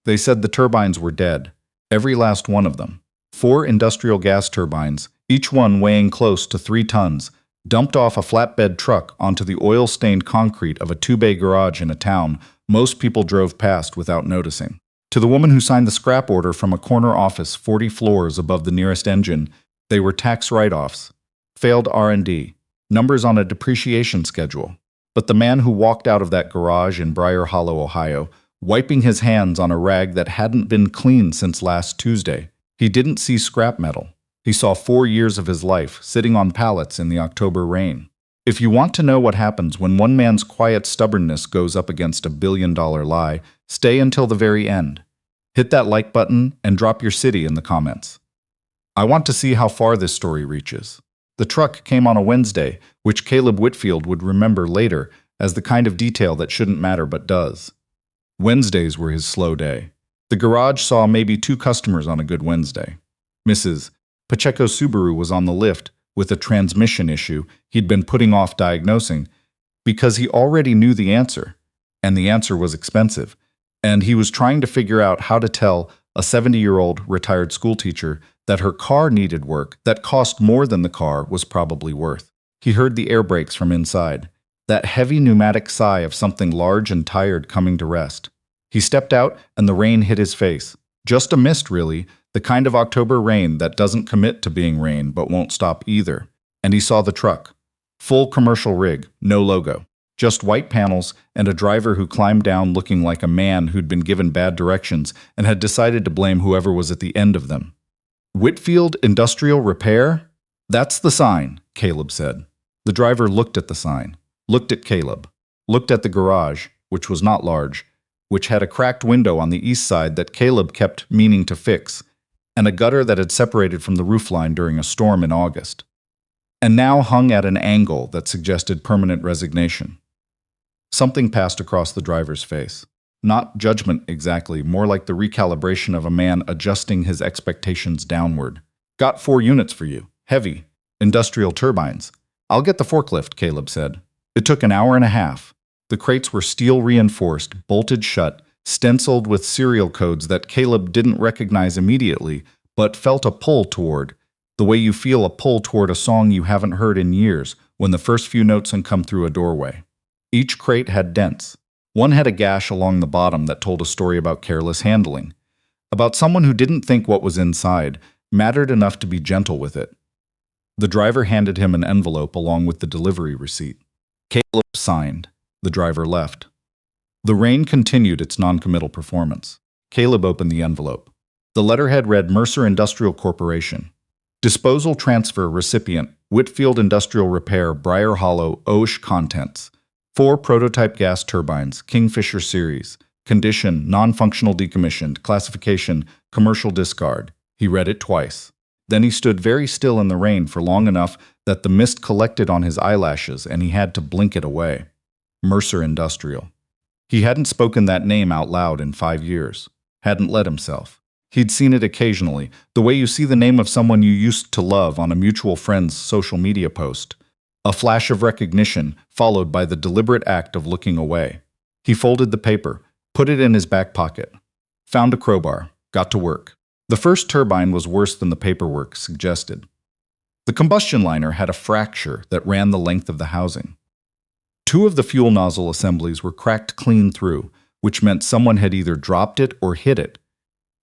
They said the turbines were dead, every last one of them. 4 industrial gas turbines, each one weighing close to 3 tons, dumped off a flatbed truck onto the oil-stained concrete of a 2-bay garage in a town most people drove past without noticing. To the woman who signed the scrap order from a corner office 40 floors above the nearest engine, they were tax write-offs, failed R&D, numbers on a depreciation schedule. But the man who walked out of that garage in Briar Hollow, Ohio, wiping his hands on a rag that hadn't been cleaned since last Tuesday, he didn't see scrap metal. He saw 4 years of his life sitting on pallets in the October rain. If you want to know what happens when one man's quiet stubbornness goes up against a billion-dollar lie, stay until the very end. Hit that like button and drop your city in the comments. I want to see how far this story reaches. The truck came on a Wednesday, which Caleb Whitfield would remember later as the kind of detail that shouldn't matter but does. Wednesdays were his slow day. The garage saw maybe 2 customers on a good Wednesday. Mrs. Pacheco's Subaru was on the lift with a transmission issue he'd been putting off diagnosing because he already knew the answer, and the answer was expensive, and he was trying to figure out how to tell a 70-year-old retired schoolteacher that her car needed work that cost more than the car was probably worth. He heard the air brakes from inside, that heavy pneumatic sigh of something large and tired coming to rest. He stepped out and the rain hit his face. Just a mist, really, the kind of October rain that doesn't commit to being rain but won't stop either. And he saw the truck. Full commercial rig, no logo. Just white panels and a driver who climbed down looking like a man who'd been given bad directions and had decided to blame whoever was at the end of them. Whitfield Industrial Repair? That's the sign, Caleb said. The driver looked at the sign, looked at Caleb, looked at the garage, which was not large, which had a cracked window on the east side that Caleb kept meaning to fix, and a gutter that had separated from the roofline during a storm in August, and now hung at an angle that suggested permanent resignation. Something passed across the driver's face. Not judgment exactly, more like the recalibration of a man adjusting his expectations downward. Got 4 units for you. Heavy. Industrial turbines. I'll get the forklift, Caleb said. It took an hour and a half. The crates were steel-reinforced, bolted shut, stenciled with serial codes that Caleb didn't recognize immediately, but felt a pull toward, the way you feel a pull toward a song you haven't heard in years when the first few notes come through a doorway. Each crate had dents. One had a gash along the bottom that told a story about careless handling, about someone who didn't think what was inside mattered enough to be gentle with it. The driver handed him an envelope along with the delivery receipt. Caleb signed. The driver left. The rain continued its noncommittal performance. Caleb opened the envelope. The letterhead read Mercer Industrial Corporation. Disposal transfer recipient, Whitfield Industrial Repair, Briar Hollow, OSH contents. 4 prototype gas turbines, Kingfisher series. Condition, non-functional decommissioned. Classification, commercial discard. He read it twice. Then he stood very still in the rain for long enough that the mist collected on his eyelashes and he had to blink it away. Mercer Industrial. He hadn't spoken that name out loud in 5 years. Hadn't let himself. He'd seen it occasionally, the way you see the name of someone you used to love on a mutual friend's social media post. A flash of recognition, followed by the deliberate act of looking away. He folded the paper, put it in his back pocket. Found a crowbar, got to work. The first turbine was worse than the paperwork suggested. The combustion liner had a fracture that ran the length of the housing. 2 of the fuel nozzle assemblies were cracked clean through, which meant someone had either dropped it or hit it,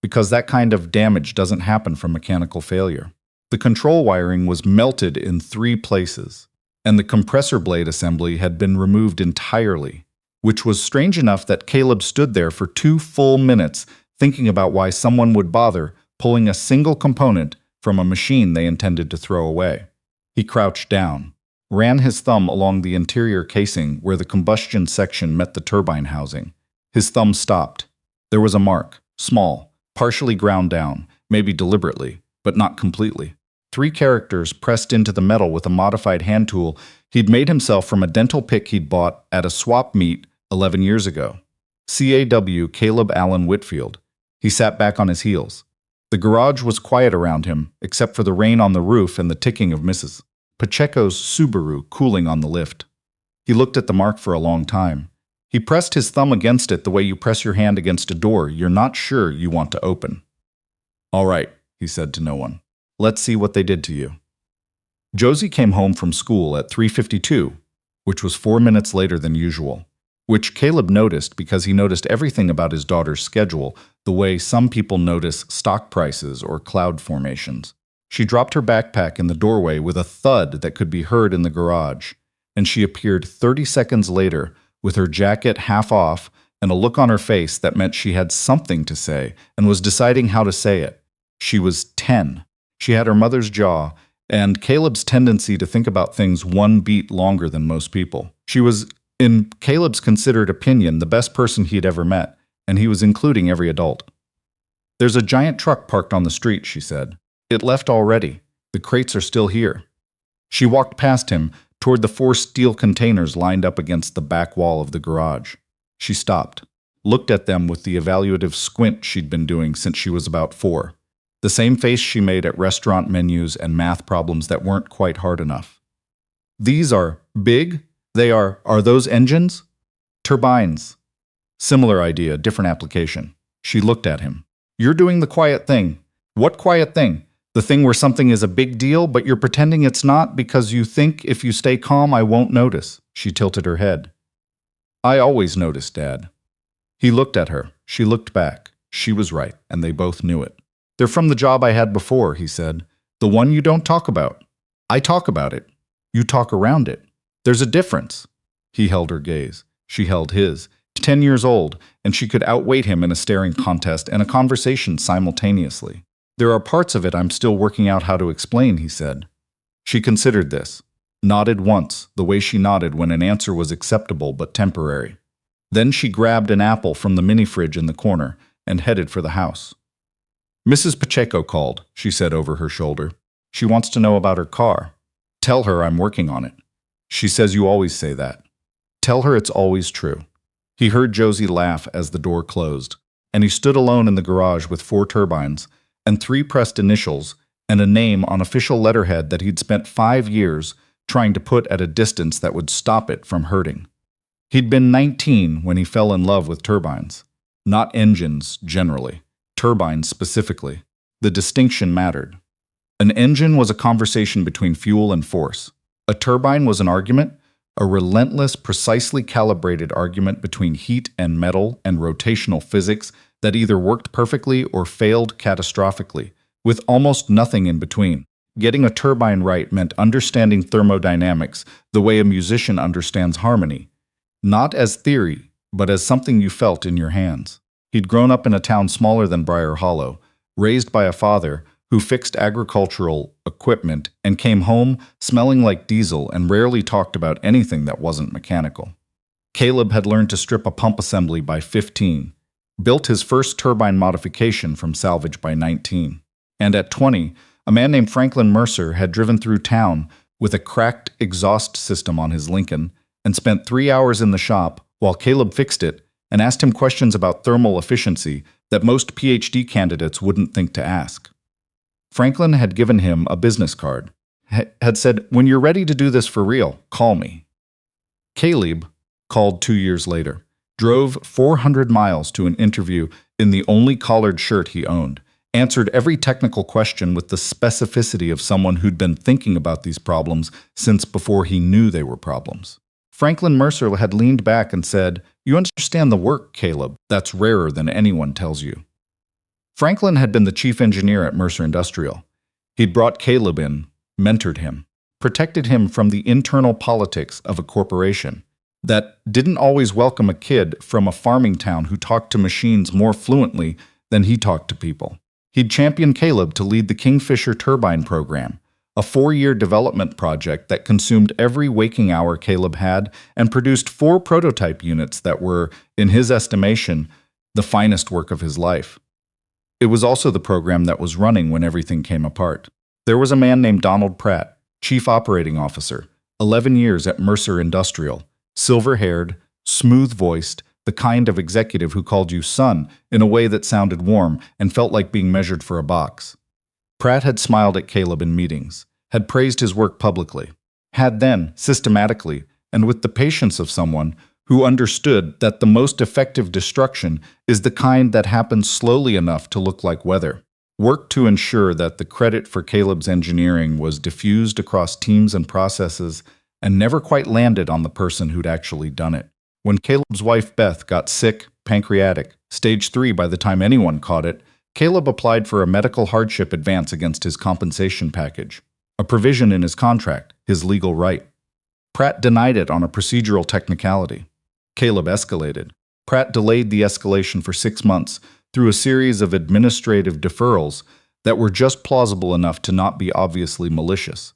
because that kind of damage doesn't happen from mechanical failure. The control wiring was melted in 3 places, and the compressor blade assembly had been removed entirely, which was strange enough that Caleb stood there for 2 full minutes thinking about why someone would bother pulling a single component from a machine they intended to throw away. He crouched down, ran his thumb along the interior casing where the combustion section met the turbine housing. His thumb stopped. There was a mark, small, partially ground down, maybe deliberately, but not completely. 3 characters pressed into the metal with a modified hand tool he'd made himself from a dental pick he'd bought at a swap meet 11 years ago. CAW Caleb Allen Whitfield. He sat back on his heels. The garage was quiet around him, except for the rain on the roof and the ticking of Mrs. Pacheco's Subaru cooling on the lift. He looked at the mark for a long time. He pressed his thumb against it the way you press your hand against a door you're not sure you want to open. All right, he said to no one. Let's see what they did to you. Josie came home from school at 3:52, which was 4 minutes later than usual, which Caleb noticed because he noticed everything about his daughter's schedule the way some people notice stock prices or cloud formations. She dropped her backpack in the doorway with a thud that could be heard in the garage, and she appeared 30 seconds later with her jacket half off and a look on her face that meant she had something to say and was deciding how to say it. She was 10. She had her mother's jaw and Caleb's tendency to think about things one beat longer than most people. She was, in Caleb's considered opinion, the best person he'd ever met, and he was including every adult. There's a giant truck parked on the street, she said. It left already. The crates are still here. She walked past him toward the 4 steel containers lined up against the back wall of the garage. She stopped, looked at them with the evaluative squint she'd been doing since she was about 4. The same face she made at restaurant menus and math problems that weren't quite hard enough. These are big? Are those engines? Turbines. Similar idea, different application. She looked at him. You're doing the quiet thing. What quiet thing? The thing where something is a big deal, but you're pretending it's not because you think if you stay calm I won't notice. She tilted her head. I always notice, Dad. He looked at her. She looked back. She was right, and they both knew it. They're from the job I had before, he said. The one you don't talk about. I talk about it. You talk around it. There's a difference. He held her gaze. She held his. 10 years old, and she could outweight him in a staring contest and a conversation simultaneously. There are parts of it I'm still working out how to explain, he said. She considered this. Nodded once, the way she nodded when an answer was acceptable but temporary. Then she grabbed an apple from the mini-fridge in the corner and headed for the house. Mrs. Pacheco called, she said over her shoulder. She wants to know about her car. Tell her I'm working on it. She says you always say that. Tell her it's always true. He heard Josie laugh as the door closed, and he stood alone in the garage with 4 turbines and 3 pressed initials and a name on official letterhead that he'd spent 5 years trying to put at a distance that would stop it from hurting. He'd been 19 when he fell in love with turbines. Not engines, generally. Turbines specifically. The distinction mattered. An engine was a conversation between fuel and force. A turbine was an argument, a relentless, precisely calibrated argument between heat and metal and rotational physics that either worked perfectly or failed catastrophically, with almost nothing in between. Getting a turbine right meant understanding thermodynamics the way a musician understands harmony, not as theory, but as something you felt in your hands. He'd grown up in a town smaller than Briar Hollow, raised by a father who fixed agricultural equipment and came home smelling like diesel and rarely talked about anything that wasn't mechanical. Caleb had learned to strip a pump assembly by 15, built his first turbine modification from salvage by 19, and at 20, a man named Franklin Mercer had driven through town with a cracked exhaust system on his Lincoln and spent 3 hours in the shop while Caleb fixed it and asked him questions about thermal efficiency that most PhD candidates wouldn't think to ask. Franklin had given him a business card, had said, when you're ready to do this for real, call me. Caleb called 2 years later, drove 400 miles to an interview in the only collared shirt he owned, answered every technical question with the specificity of someone who'd been thinking about these problems since before he knew they were problems. Franklin Mercer had leaned back and said, you understand the work, Caleb. That's rarer than anyone tells you. Franklin had been the chief engineer at Mercer Industrial. He'd brought Caleb in, mentored him, protected him from the internal politics of a corporation that didn't always welcome a kid from a farming town who talked to machines more fluently than he talked to people. He'd championed Caleb to lead the Kingfisher turbine program, a 4-year development project that consumed every waking hour Caleb had and produced 4 prototype units that were, in his estimation, the finest work of his life. It was also the program that was running when everything came apart. There was a man named Donald Pratt, Chief Operating Officer, 11 years at Mercer Industrial, silver-haired, smooth-voiced, the kind of executive who called you son in a way that sounded warm and felt like being measured for a box. Pratt had smiled at Caleb in meetings, had praised his work publicly, had then, systematically, and with the patience of someone who understood that the most effective destruction is the kind that happens slowly enough to look like weather, worked to ensure that the credit for Caleb's engineering was diffused across teams and processes and never quite landed on the person who'd actually done it. When Caleb's wife Beth got sick, pancreatic, stage 3 by the time anyone caught it, Caleb applied for a medical hardship advance against his compensation package, a provision in his contract, his legal right. Pratt denied it on a procedural technicality. Caleb escalated. Pratt delayed the escalation for 6 months through a series of administrative deferrals that were just plausible enough to not be obviously malicious.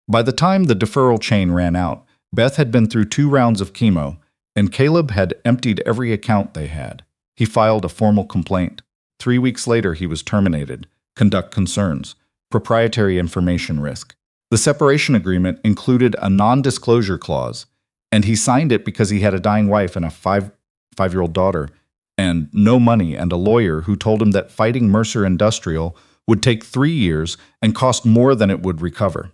By the time the deferral chain ran out, Beth had been through 2 rounds of chemo, and Caleb had emptied every account they had. He filed a formal complaint. 3 weeks later, he was terminated. Conduct concerns. Proprietary information risk. The separation agreement included a non-disclosure clause, and he signed it because he had a dying wife and a five-year-old daughter, and no money, and a lawyer who told him that fighting Mercer Industrial would take 3 years and cost more than it would recover.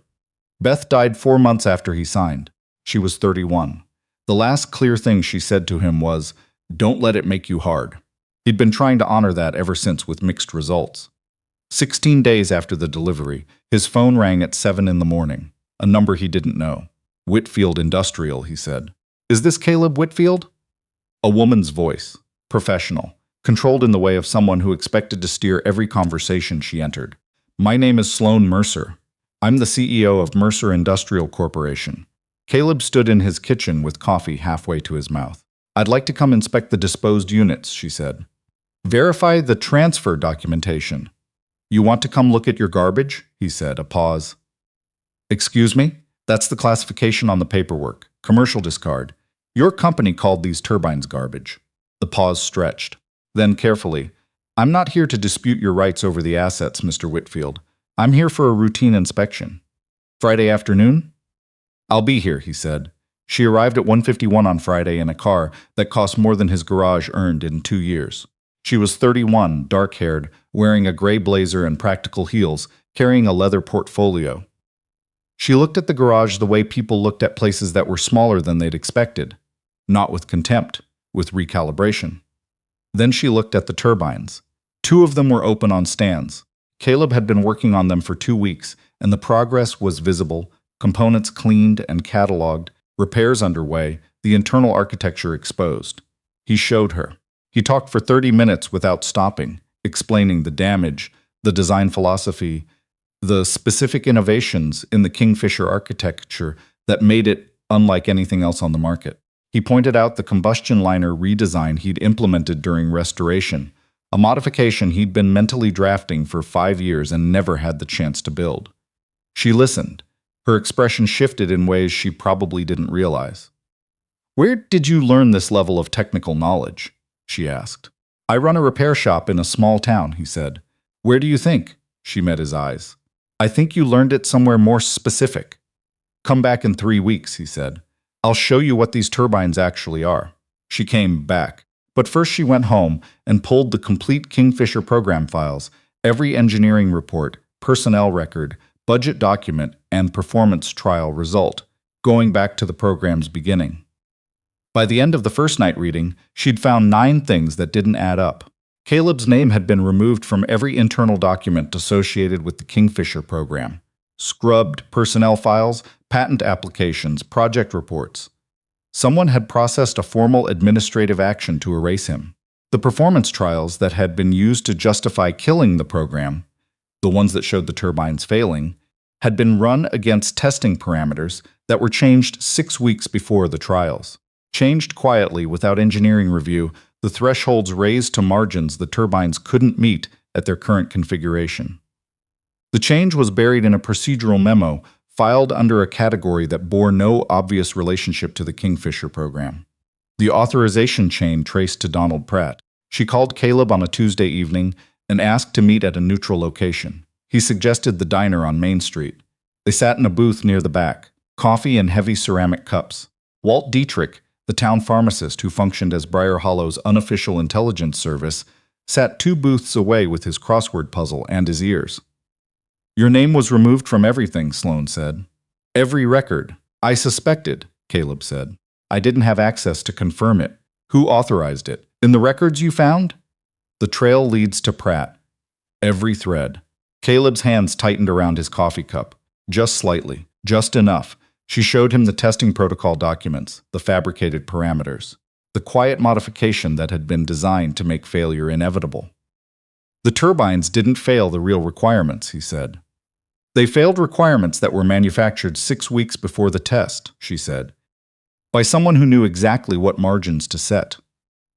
Beth died 4 months after he signed. She was 31. The last clear thing she said to him was, "Don't let it make you hard." He'd been trying to honor that ever since with mixed results. 16 days after the delivery, his phone rang at 7 in the morning, a number he didn't know. "Whitfield Industrial," he said. "Is this Caleb Whitfield?" A woman's voice, professional, controlled in the way of someone who expected to steer every conversation she entered. "My name is Sloan Mercer. I'm the CEO of Mercer Industrial Corporation." Caleb stood in his kitchen with coffee halfway to his mouth. "I'd like to come inspect the disposed units," she said. "Verify the transfer documentation." "You want to come look at your garbage?" he said, a pause. "Excuse me? That's the classification on the paperwork. Commercial discard. Your company called these turbines garbage." The pause stretched. Then carefully, "I'm not here to dispute your rights over the assets, Mr. Whitfield. I'm here for a routine inspection." "Friday afternoon?" "I'll be here," he said. She arrived at 1:51 on Friday in a car that cost more than his garage earned in 2 years. She was 31, dark-haired, wearing a gray blazer and practical heels, carrying a leather portfolio. She looked at the garage the way people looked at places that were smaller than they'd expected. Not with contempt, with recalibration. Then she looked at the turbines. 2 of them were open on stands. Caleb had been working on them for 2 weeks, and the progress was visible, components cleaned and cataloged, repairs underway, the internal architecture exposed. He showed her. He talked for 30 minutes without stopping, explaining the damage, the design philosophy, the specific innovations in the Kingfisher architecture that made it unlike anything else on the market. He pointed out the combustion liner redesign he'd implemented during restoration, a modification he'd been mentally drafting for 5 years and never had the chance to build. She listened. Her expression shifted in ways she probably didn't realize. "Where did you learn this level of technical knowledge?" she asked. "I run a repair shop in a small town," he said. "Where do you think?" She met his eyes. "I think you learned it somewhere more specific." "Come back in 3 weeks," he said. "I'll show you what these turbines actually are." She came back. But first she went home and pulled the complete Kingfisher program files, every engineering report, personnel record, budget document, and performance trial result, going back to the program's beginning. By the end of the first night reading, she'd found 9 things that didn't add up. Caleb's name had been removed from every internal document associated with the Kingfisher program. Scrubbed personnel files, patent applications, project reports. Someone had processed a formal administrative action to erase him. The performance trials that had been used to justify killing the program, the ones that showed the turbines failing, had been run against testing parameters that were changed 6 weeks before the trials. Changed quietly without engineering review, the thresholds raised to margins the turbines couldn't meet at their current configuration. The change was buried in a procedural memo filed under a category that bore no obvious relationship to the Kingfisher program. The authorization chain traced to Donald Pratt. She called Caleb on a Tuesday evening and asked to meet at a neutral location. He suggested the diner on Main Street. They sat in a booth near the back, coffee in heavy ceramic cups. Walt Dietrich, the town pharmacist who functioned as Briar Hollow's unofficial intelligence service, sat 2 booths away with his crossword puzzle and his ears. "Your name was removed from everything," Sloan said. "Every record. I suspected," Caleb said. I didn't have access to confirm it. Who authorized it? In the records you found? The trail leads to Pratt. Every thread. Caleb's hands tightened around his coffee cup. Just slightly. Just enough. She showed him the testing protocol documents, the fabricated parameters, the quiet modification that had been designed to make failure inevitable. The turbines didn't fail the real requirements, he said. They failed requirements that were manufactured 6 weeks before the test, she said, by someone who knew exactly what margins to set.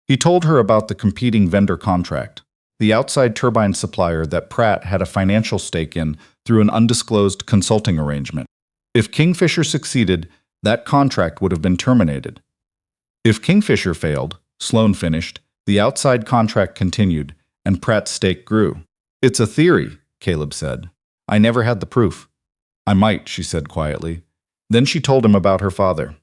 He told her about the competing vendor contract, the outside turbine supplier that Pratt had a financial stake in through an undisclosed consulting arrangement. If Kingfisher succeeded, that contract would have been terminated. If Kingfisher failed, Sloan finished, the outside contract continued, and Pratt's stake grew. It's a theory, Caleb said. I never had the proof. I might, she said quietly. Then she told him about her father.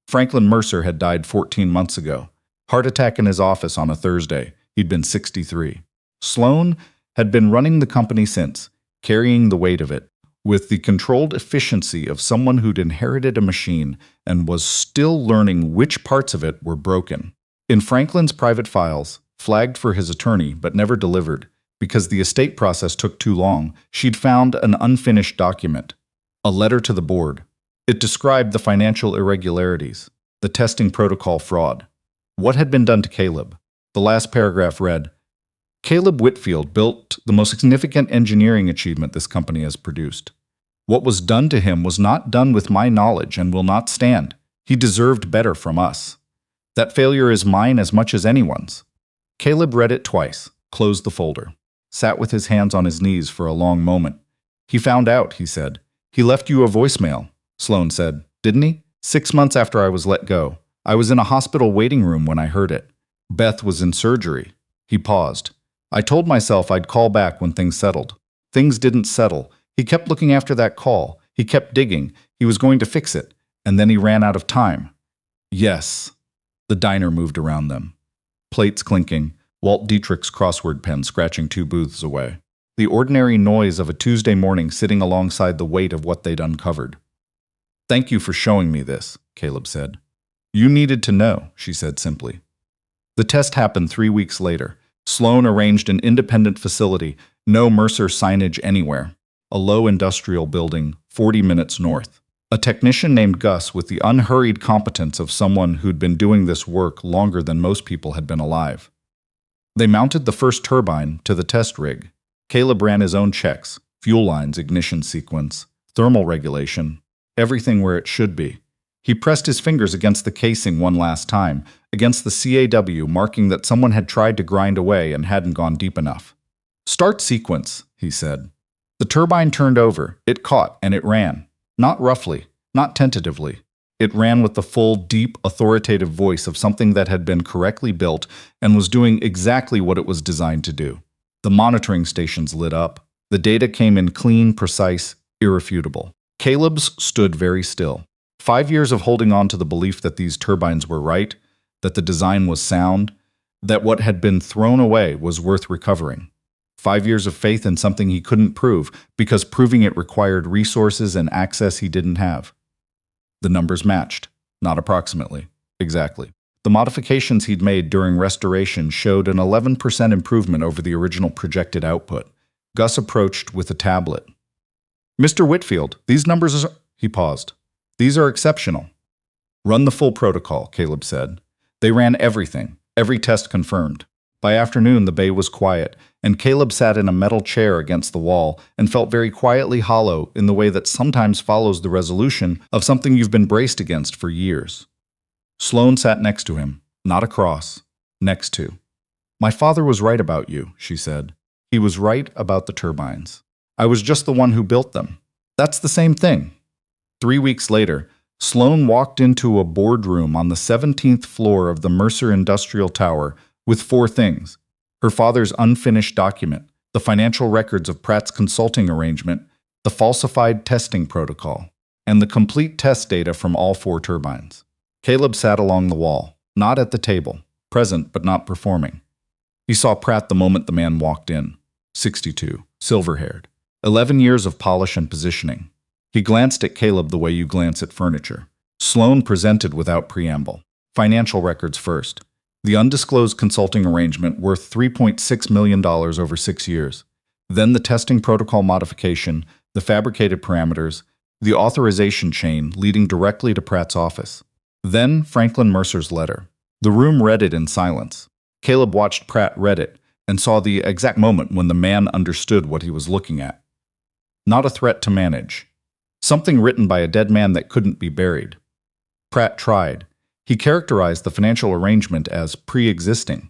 Franklin Mercer had died 14 months ago. Heart attack in his office on a Thursday. He'd been 63. Sloan had been running the company since, carrying the weight of it, with the controlled efficiency of someone who'd inherited a machine and was still learning which parts of it were broken. In Franklin's private files, flagged for his attorney but never delivered, because the estate process took too long, she'd found an unfinished document, a letter to the board. It described the financial irregularities, the testing protocol fraud. What had been done to Caleb? The last paragraph read, Caleb Whitfield built the most significant engineering achievement this company has produced. What was done to him was not done with my knowledge and will not stand. He deserved better from us. That failure is mine as much as anyone's. Caleb read it twice, closed the folder, sat with his hands on his knees for a long moment. He found out, he said. He left you a voicemail, Sloan said. Didn't he? 6 months after I was let go. I was in a hospital waiting room when I heard it. Beth was in surgery. He paused. I told myself I'd call back when things settled. Things didn't settle. He kept looking after that call. He kept digging. He was going to fix it. And then he ran out of time. Yes. The diner moved around them. Plates clinking, Walt Dietrich's crossword pen scratching 2 booths away. The ordinary noise of a Tuesday morning sitting alongside the weight of what they'd uncovered. Thank you for showing me this, Caleb said. You needed to know, she said simply. The test happened 3 weeks later. Sloan arranged an independent facility, no Mercer signage anywhere. A low industrial building, 40 minutes north. A technician named Gus with the unhurried competence of someone who'd been doing this work longer than most people had been alive. They mounted the first turbine to the test rig. Caleb ran his own checks, fuel lines, ignition sequence, thermal regulation, everything where it should be. He pressed his fingers against the casing one last time, against the CAW, marking that someone had tried to grind away and hadn't gone deep enough. Start sequence, he said. The turbine turned over, it caught, and it ran. Not roughly, not tentatively. It ran with the full, deep, authoritative voice of something that had been correctly built and was doing exactly what it was designed to do. The monitoring stations lit up. The data came in clean, precise, irrefutable. Caleb's stood very still. 5 years of holding on to the belief that these turbines were right, that the design was sound, that what had been thrown away was worth recovering. 5 years of faith in something he couldn't prove, because proving it required resources and access he didn't have. The numbers matched, not approximately, exactly. The modifications he'd made during restoration showed an 11% improvement over the original projected output. Gus approached with a tablet. Mr. Whitfield, these numbers are... He paused. These are exceptional. Run the full protocol, Caleb said. They ran everything, every test confirmed. By afternoon, the bay was quiet, and Caleb sat in a metal chair against the wall and felt very quietly hollow in the way that sometimes follows the resolution of something you've been braced against for years. Sloan sat next to him, not across, next to. My father was right about you, she said. He was right about the turbines. I was just the one who built them. That's the same thing. 3 weeks later, Sloan walked into a boardroom on the 17th floor of the Mercer Industrial Tower with 4 things: her father's unfinished document, the financial records of Pratt's consulting arrangement, the falsified testing protocol, and the complete test data from all 4 turbines. Caleb sat along the wall, not at the table, present but not performing. He saw Pratt the moment the man walked in. 62, silver-haired. 11 years of polish and positioning. He glanced at Caleb the way you glance at furniture. Sloan presented without preamble. Financial records first. The undisclosed consulting arrangement worth $3.6 million over 6 years. Then the testing protocol modification, the fabricated parameters, the authorization chain leading directly to Pratt's office. Then Franklin Mercer's letter. The room read it in silence. Caleb watched Pratt read it and saw the exact moment when the man understood what he was looking at. Not a threat to manage. Something written by a dead man that couldn't be buried. Pratt tried. He characterized the financial arrangement as pre-existing,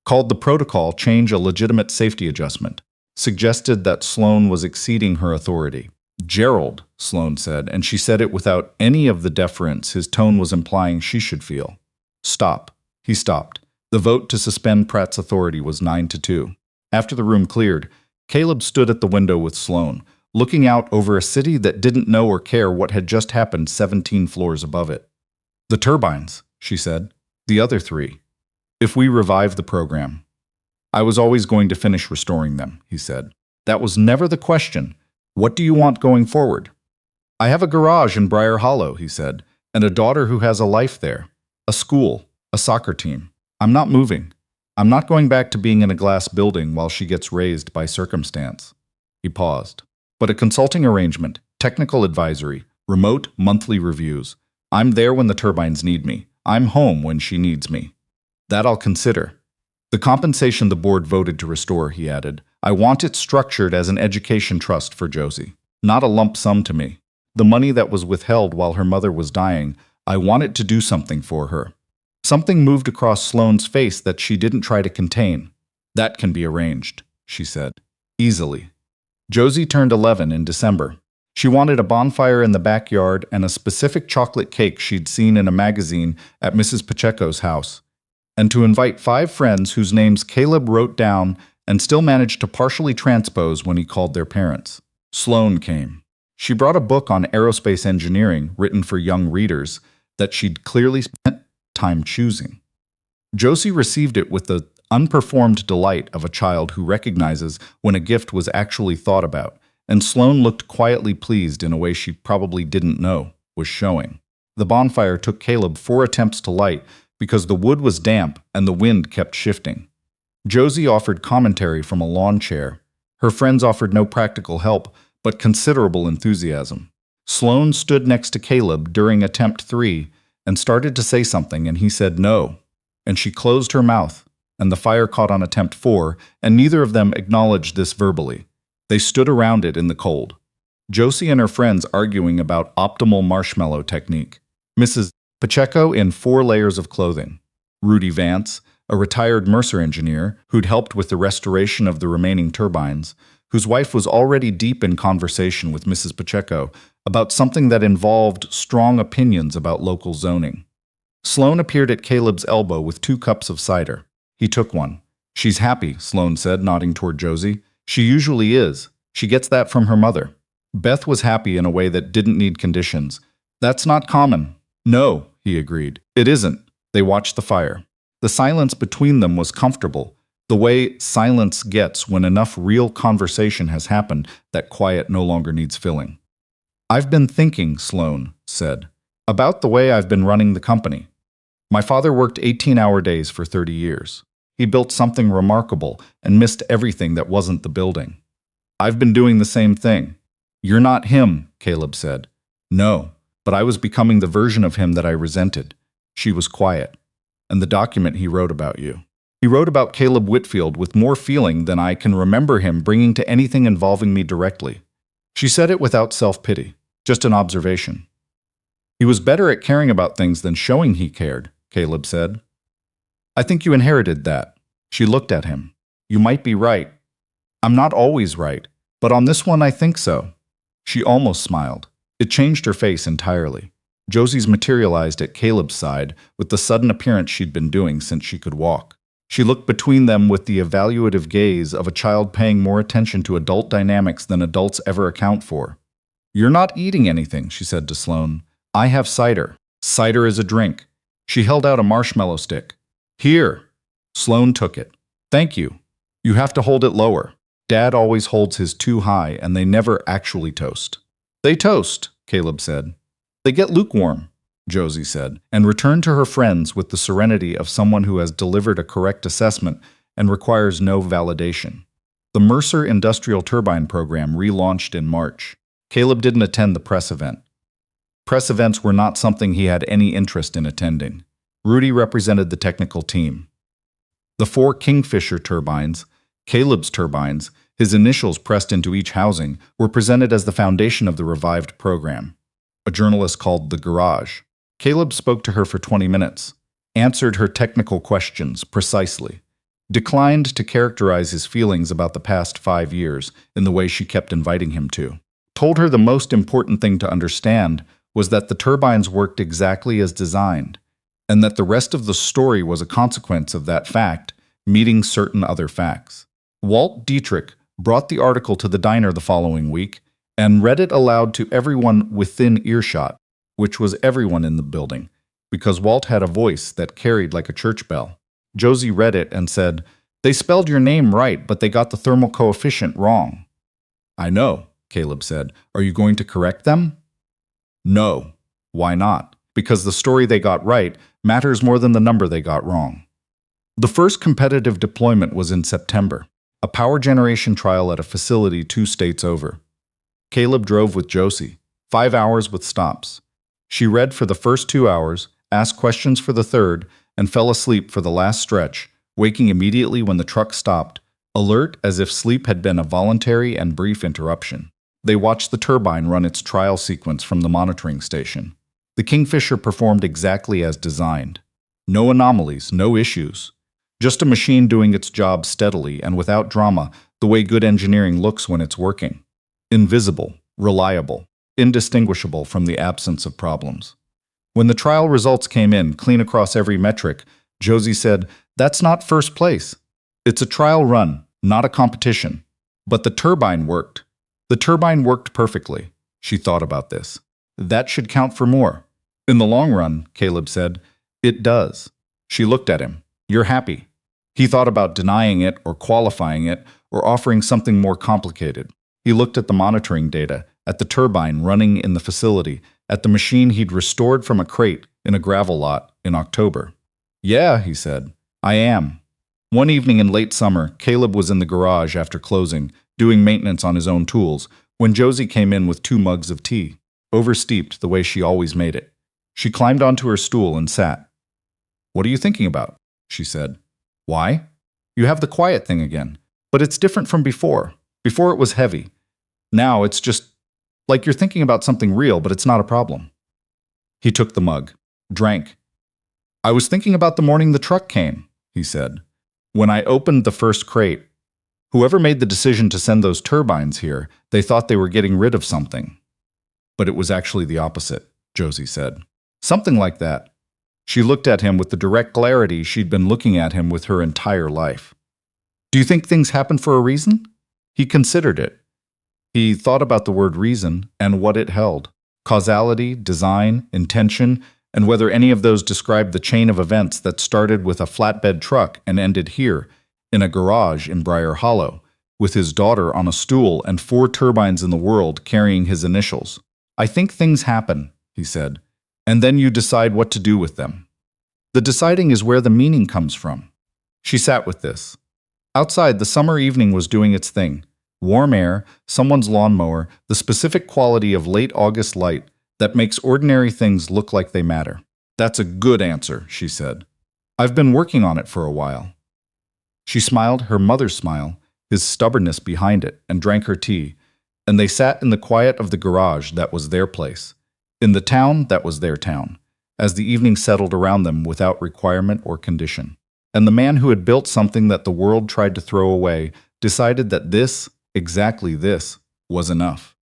called the protocol change a legitimate safety adjustment, suggested that Sloan was exceeding her authority. Gerald, Sloan said, and she said it without any of the deference his tone was implying she should feel. Stop. He stopped. The vote to suspend Pratt's authority was 9-2. After the room cleared, Caleb stood at the window with Sloan, looking out over a city that didn't know or care what had just happened 17 floors above it. The turbines, she said. The other 3. If we revive the program. I was always going to finish restoring them, he said. That was never the question. What do you want going forward? I have a garage in Briar Hollow, he said, and a daughter who has a life there. A school, a soccer team. I'm not moving. I'm not going back to being in a glass building while she gets raised by circumstance. He paused. But a consulting arrangement, technical advisory, remote monthly reviews. I'm there when the turbines need me. I'm home when she needs me. That I'll consider. The compensation the board voted to restore, he added. I want it structured as an education trust for Josie, not a lump sum to me. The money that was withheld while her mother was dying, I want it to do something for her. Something moved across Sloane's face that she didn't try to contain. That can be arranged, she said. Easily. Josie turned 11 in December. She wanted a bonfire in the backyard and a specific chocolate cake she'd seen in a magazine at Mrs. Pacheco's house, and to invite 5 friends whose names Caleb wrote down and still managed to partially transpose when he called their parents. Sloan came. She brought a book on aerospace engineering written for young readers that she'd clearly spent time choosing. Josie received it with the unperformed delight of a child who recognizes when a gift was actually thought about, and Sloan looked quietly pleased in a way she probably didn't know was showing. The bonfire took Caleb 4 attempts to light because the wood was damp and the wind kept shifting. Josie offered commentary from a lawn chair. Her friends offered no practical help, but considerable enthusiasm. Sloan stood next to Caleb during attempt 3 and started to say something, and he said no, and she closed her mouth, and the fire caught on attempt 4, and neither of them acknowledged this verbally. They stood around it in the cold. Josie and her friends arguing about optimal marshmallow technique. Mrs. Pacheco in 4 layers of clothing. Rudy Vance, a retired Mercer engineer who'd helped with the restoration of the remaining turbines, whose wife was already deep in conversation with Mrs. Pacheco about something that involved strong opinions about local zoning. Sloan appeared at Caleb's elbow with 2 cups of cider. He took one. She's happy, Sloan said, nodding toward Josie. She usually is. She gets that from her mother. Beth was happy in a way that didn't need conditions. That's not common. No, he agreed. It isn't. They watched the fire. The silence between them was comfortable, the way silence gets when enough real conversation has happened that quiet no longer needs filling. I've been thinking, Sloan said, about the way I've been running the company. My father worked 18-hour days for 30 years. He built something remarkable and missed everything that wasn't the building. I've been doing the same thing. You're not him, Caleb said. No, but I was becoming the version of him that I resented. She was quiet. And the document he wrote about you. He wrote about Caleb Whitfield with more feeling than I can remember him bringing to anything involving me directly. She said it without self-pity, just an observation. He was better at caring about things than showing he cared, Caleb said. I think you inherited that. She looked at him. You might be right. I'm not always right, but on this one I think so. She almost smiled. It changed her face entirely. Josie's materialized at Caleb's side with the sudden appearance she'd been doing since she could walk. She looked between them with the evaluative gaze of a child paying more attention to adult dynamics than adults ever account for. You're not eating anything, she said to Sloan. I have cider. Cider is a drink. She held out a marshmallow stick. Here. Sloan took it. Thank you. You have to hold it lower. Dad always holds his too high, and they never actually toast. They toast, Caleb said. They get lukewarm. Josie said, and returned to her friends with the serenity of someone who has delivered a correct assessment and requires no validation. The Mercer Industrial Turbine Program relaunched in March. Caleb didn't attend the press event. Press events were not something he had any interest in attending. Rudy represented the technical team. The 4 Kingfisher turbines, Caleb's turbines, his initials pressed into each housing, were presented as the foundation of the revived program. A journalist called The Garage. Caleb spoke to her for 20 minutes, answered her technical questions precisely, declined to characterize his feelings about the past 5 years in the way she kept inviting him to, told her the most important thing to understand was that the turbines worked exactly as designed, and that the rest of the story was a consequence of that fact, meeting certain other facts. Walt Dietrich brought the article to the diner the following week and read it aloud to everyone within earshot, which was everyone in the building, because Walt had a voice that carried like a church bell. Josie read it and said, "They spelled your name right, but they got the thermal coefficient wrong." "I know," Caleb said. "Are you going to correct them?" "No." "Why not?" "Because the story they got right matters more than the number they got wrong." The first competitive deployment was in September, a power generation trial at a facility 2 states over. Caleb drove with Josie, 5 hours with stops. She read for the first 2 hours, asked questions for the third, and fell asleep for the last stretch, waking immediately when the truck stopped, alert as if sleep had been a voluntary and brief interruption. They watched the turbine run its trial sequence from the monitoring station. The Kingfisher performed exactly as designed. No anomalies, no issues. Just a machine doing its job steadily and without drama, the way good engineering looks when it's working. Invisible, reliable, indistinguishable from the absence of problems. When the trial results came in, clean across every metric, Josie said, "That's not first place. It's a trial run, not a competition." But the turbine worked. The turbine worked perfectly. She thought about this. That should count for more. In the long run, Caleb said, it does. She looked at him. "You're happy." He thought about denying it or qualifying it or offering something more complicated. He looked at the monitoring data, at the turbine running in the facility, at the machine he'd restored from a crate in a gravel lot in October. "Yeah," he said, "I am." One evening in late summer, Caleb was in the garage after closing, doing maintenance on his own tools, when Josie came in with 2 mugs of tea, oversteeped the way she always made it. She climbed onto her stool and sat. "What are you thinking about?" she said. "Why?" "You have the quiet thing again, but it's different from before. Before it was heavy. Now it's just like you're thinking about something real, but it's not a problem." He took the mug, drank. "I was thinking about the morning the truck came," he said. "When I opened the first crate, whoever made the decision to send those turbines here, they thought they were getting rid of something. But it was actually the opposite," Josie said. "Something like that." She looked at him with the direct clarity she'd been looking at him with her entire life. "Do you think things happen for a reason?" He considered it. He thought about the word reason and what it held. Causality, design, intention, and whether any of those described the chain of events that started with a flatbed truck and ended here, in a garage in Briar Hollow, with his daughter on a stool and 4 turbines in the world carrying his initials. "I think things happen," he said, "and then you decide what to do with them. The deciding is where the meaning comes from." She sat with this. Outside, the summer evening was doing its thing. Warm air, someone's lawnmower, the specific quality of late August light that makes ordinary things look like they matter. "That's a good answer," she said. "I've been working on it for a while." She smiled her mother's smile, his stubbornness behind it, and drank her tea, and they sat in the quiet of the garage that was their place, in the town that was their town, as the evening settled around them without requirement or condition. And the man who had built something that the world tried to throw away decided that this, exactly this, was enough.